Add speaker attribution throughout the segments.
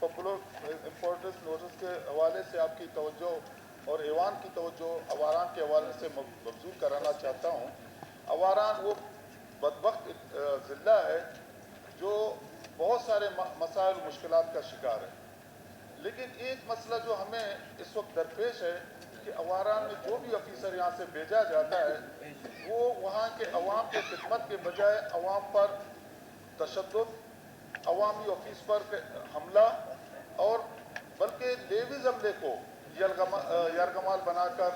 Speaker 1: Popular importance notice के हवाले से आपकी तवज्जो और ऐवान की तवज्जो अवारान के हवाले से मबजूल कराना चाहता हूँ। अवारान वो बदबख्त ज़िला है जो बहुत सारे मसाइल मुश्किलात का शिकार है, लेकिन एक मसला जो हमें इस वक्त दरपेश है कि अवारान में जो भी अफीसर यहाँ से भेजा जाता है वो वहाँ के अवाम के खिदमत के बजाय अवाम पर तशद्दुद, अवामी ऑफिस पर हमला और बल्कि लेवीज हमले को यरगमाल बनाकर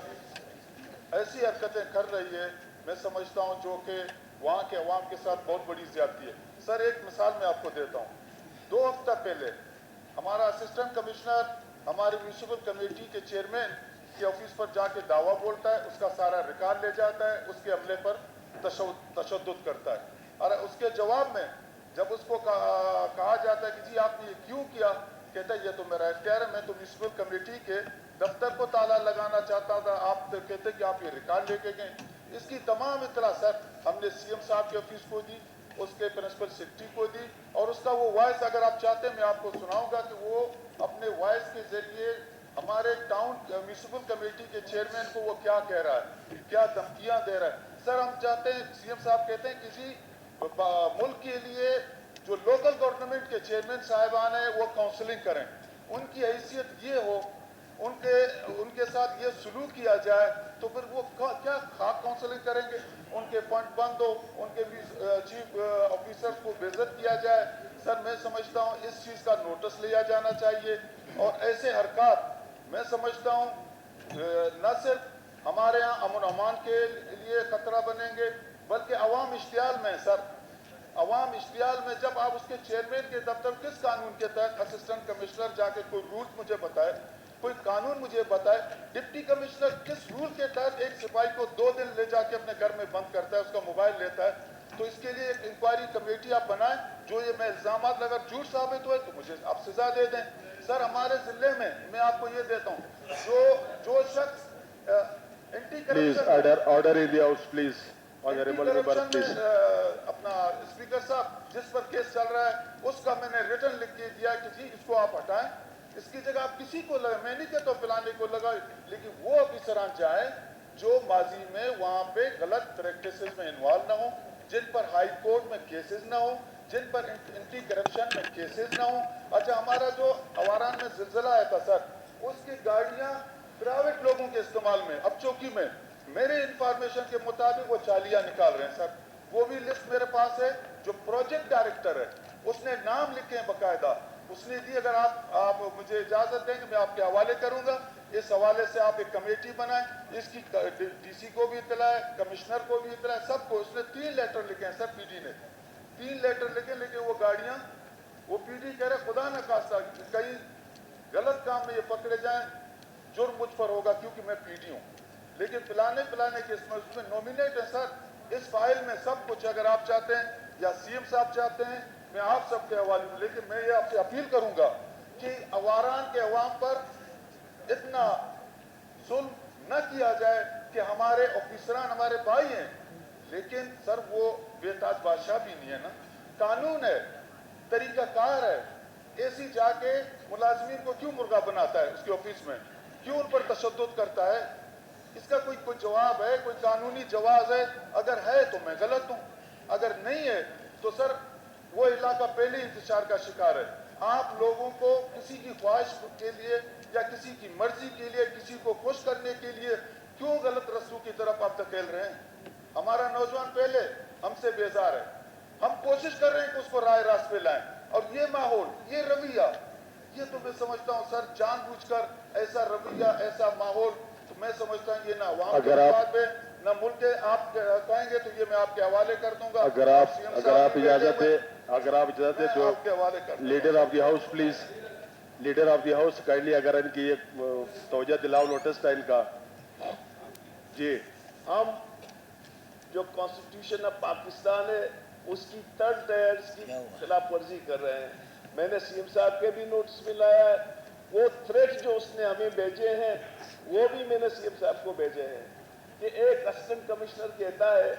Speaker 1: ऐसी हरकतें कर रही है, मैं समझता हूँ जो कि वहाँ के अवाम के साथ बहुत बड़ी ज्यादती है। सर एक मिसाल मैं आपको देता हूँ। 2 हफ्ता पहले हमारा असिस्टेंट कमिश्नर हमारे म्यूनिसिपल कमेटी के चेयरमैन के ऑफिस पर जाके दावा बोलता है, उसका सारा रिकॉर्ड ले जाता है, उसके अमले पर तशद्दुद करता है। और उसके जवाब में जब उसको कहा जाता है कि जी आपने ये क्यों किया, कहता है ये तो मेरा इख्तियार है, मैं तो म्यूनिसिपल कमेटी के दफ्तर को ताला लगाना चाहता था, आप तो कहते कि आप ये रिकॉर्ड लेके गए। इसकी तमाम इतला सर हमने सीएम साहब के ऑफिस को दी, उसके प्रिंसिपल सेक्रेटरी को दी, और उसका वो वॉइस अगर आप चाहते हैं मैं आपको सुनाऊंगा कि वो अपने वॉइस के जरिए हमारे टाउन म्यूनिसिपल कमेटी के चेयरमैन को वो क्या कह रहा है, क्या धमकियां दे रहा है। सर हम चाहते हैं, सीएम साहब कहते हैं किसी मुल्क के लिए जो लोकल गवर्नमेंट के चेयरमैन साहिबान हैं वो काउंसलिंग करें, उनकी हैसियत ये हो, उनके साथ ये सलूक किया जाए, तो फिर वो क्या खाक काउंसलिंग करेंगे, उनके फंड बंद हो, उनके चीफ ऑफिसर्स को बेइज्जत किया जाए। सर मैं समझता हूँ इस चीज़ का नोटिस लिया जाना चाहिए, और ऐसे हरकत मैं समझता हूँ न सिर्फ हमारे यहाँ अमन अमान के लिए खतरा बनेंगे, बल्कि अवाम इश्तियाल में सर अवाम इश्तियाल में जब आप उसके चेयरमैन के दफ्तर किस कानून के तहत असिस्टेंट कमिश्नर जाके कोई रूल मुझे बताए, कोई कानून मुझे बताए, डिप्टी कमिश्नर किस रूल के तहत एक सिपाही को 2 दिन ले जाके अपने घर में बंद करता है, उसका मोबाइल लेता है। तो इसके लिए एक इंक्वायरी कमेटी आप बनाएं, जो ये मैं इल्जाम अगर झूठ साबित हुए तो मुझे आप सजा दे दें। सर हमारे जिले में मैं आपको ये देता हूँ, जो शख्स anti corruption
Speaker 2: order in the house please, honourable member please,
Speaker 1: अपना स्पीकर साहब जिस पर केस चल रहा है उसका मैंने रिटर्न लिख के दिया कि जी इसको आप हटाएं, इसकी जगह आप किसी को लगा, मैं नहीं कहता पिलाने को लगा, लेकिन वो अफिसरान चाहे जो माजी में वहां पे गलत प्रैक्टिसेस में इन्वॉल्व ना हो, जिन पर हाई कोर्ट में केसेस ना हो, जिन पर एंटी करप्शन में केसेस ना हो। अच्छा हमारा जो अवारान में जिलजिला आया था सर, उसकी गाड़ियां प्राइवेट लोगों के इस्तेमाल में, अब चौकी में मेरे इंफॉर्मेशन के मुताबिक वो चालियां निकाल रहे हैं सर, वो भी लिस्ट मेरे पास है। जो प्रोजेक्ट डायरेक्टर है उसने नाम लिखे हैं बकायदा, उसने दी। अगर आप मुझे इजाजत देंगे मैं आपके हवाले करूंगा, इस हवाले से आप एक कमेटी बनाएं, इसकी डीसी को भी इतला है, कमिश्नर को भी इतला है, सबको। उसने 3 लेटर लिखे हैं सर, पीडी ने 3 लेटर लिखे, लेकिन वो गाड़ियां, वो पीडी कह रहे खुदा न खास्ता कहीं गलत काम में ये पकड़े जाए, जुर्म मुझ पर होगा क्योंकि मैं पीडी हूँ, लेकिन पिलाने के इसमें नॉमिनेट है सर, इस फाइल में सब कुछ। अगर आप चाहते हैं या सीएम साहब चाहते हैं मैं आप सबके हवाले में, लेकिन मैं ये आपसे अपील करूंगा कि अवारान के अवाम पर इतना जुल्म न किया जाए कि हमारे ऑफिसरान हमारे भाई हैं, लेकिन सर वो बेताज बादशाह भी नहीं है ना, कानून है, तरीकाकार है। एसी जाके मुलाजमीन को क्यों मुर्गा बनाता है उसके ऑफिस में, क्यों उन पर तशद्दुद करता है, इसका कोई जवाब है, कोई कानूनी जवाब है? अगर है तो मैं गलत हूं, अगर नहीं है तो सर वो इलाका पहले इंतशार का शिकार है। आप लोगों को किसी की ख्वाहिश के लिए या किसी की मर्जी के लिए, किसी को खुश करने के लिए क्यों गलत रस्तों की तरफ आप धकेल रहे हैं? हमारा नौजवान पहले हमसे बेजार है, हम कोशिश कर रहे हैं कि उसको राय रास्ते पे लाएं, और ये माहौल, ये रवैया, ये तो मैं समझता हूँ सर जानबूझकर ऐसा रवैया, ऐसा माहौल, तो मैं समझता हूँ ये ना अवाम के बात पे न मुल्क के। आप कहेंगे तो ये मैं आपके हवाले कर दूंगा।
Speaker 2: अगर आप इजाजत है, जो
Speaker 1: आपके हवाले कर
Speaker 2: leader of the house please, leader of the house kindly अगर इनकी एक तवज्जो दिलाओ, नोटिस था इनका जी।
Speaker 3: हम जो कॉन्स्टिट्यूशन ऑफ पाकिस्तान है उसकी 3rd टायर्स की खिलाफ वर्जी कर रहे हैं। मैंने सीएम साहब के भी नोटिस में लाया है, वो थ्रेट जो उसने हमें भेजे हैं वो भी मैंने सीएम साहब को भेजे हैं कि एक असिस्टेंट कमिश्नर कहता है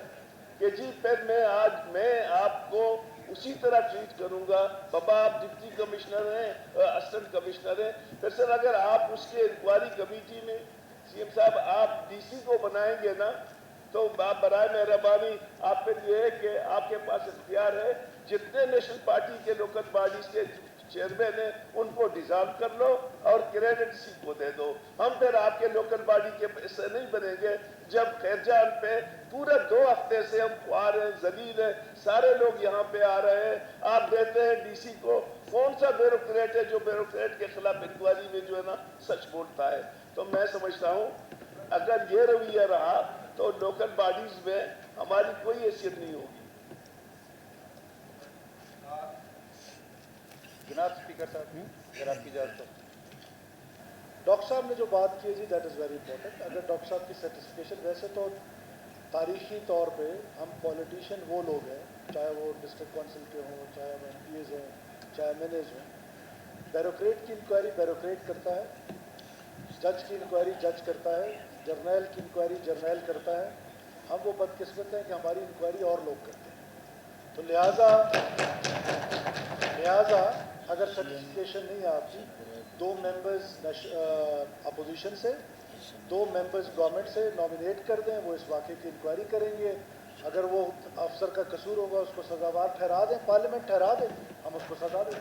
Speaker 3: कि जी फिर मैं आपको उसी तरह ट्रीट करूंगा। बाबा आप डिप्टी कमिश्नर हैं, असिस्टेंट कमिश्नर हैं, फिर सर अगर आप उसके इंक्वायरी कमेटी में सीएम साहब आप डीसी को बनाएंगे ना, तो आप बराए मेहरबानी आप पे ये है कि आपके पास इख्तियार है, जितने नेशनल पार्टी के लोकल बॉडीज के चेयरमैन है उनको डिसॉल्व कर लो और क्रेडिट इसी को दे दो। हम फिर आपके लोकल बॉडी के हिस्से नहीं बनेंगे। जब खैरजान पे पूरे 2 हफ्ते से हम ख्वार हैं, जलील है, सारे लोग यहाँ पे आ रहे हैं, आप देते हैं डीसी को। कौन सा ब्यूरोक्रेट है जो ब्यूरोक्रेट के खिलाफ इंक्वायरी में जो है ना सच बोलता है? तो मैं समझता हूँ अगर ये रवैया रहा तो लोकल बॉडीज में हमारी कोई हैसियत नहीं होगी।
Speaker 1: जनाब स्पीकर साहब, अगर आपकी इजाज़त हो।
Speaker 4: डॉक्टर साहब ने जो बात की है जी, दैट इज़ वेरी इंपॉर्टेंट। अगर डॉक्टर साहब की सर्टिफिकेशन, वैसे तो तारीखी तौर पे हम पॉलिटिशियन वो लोग हैं, चाहे वो डिस्ट्रिक्ट काउंसिल के हों, चाहे वो MPs हैं, चाहे MNAs हों, ब्यूरोक्रेट की इंक्वायरी ब्यूरोक्रेट करता है, जज की इंक्वायरी जज करता है, जर्नैल की इंक्वायरी जर्नैल करता है। हम वो बदकिस्मत हैं कि हमारी इंक्वायरी और लोग करते हैं। तो लिहाजा अगर सर्टिफिकेशन नहीं है आपकी, 2 मेंबर्स अपोजिशन से, 2 मेंबर्स गवर्नमेंट से नॉमिनेट कर दें, वो इस वाक़े की इंक्वायरी करेंगे। अगर वो अफसर का कसूर होगा उसको सज़ावार ठहरा दें, पार्लियामेंट ठहरा दें, हम उसको सज़ा दें।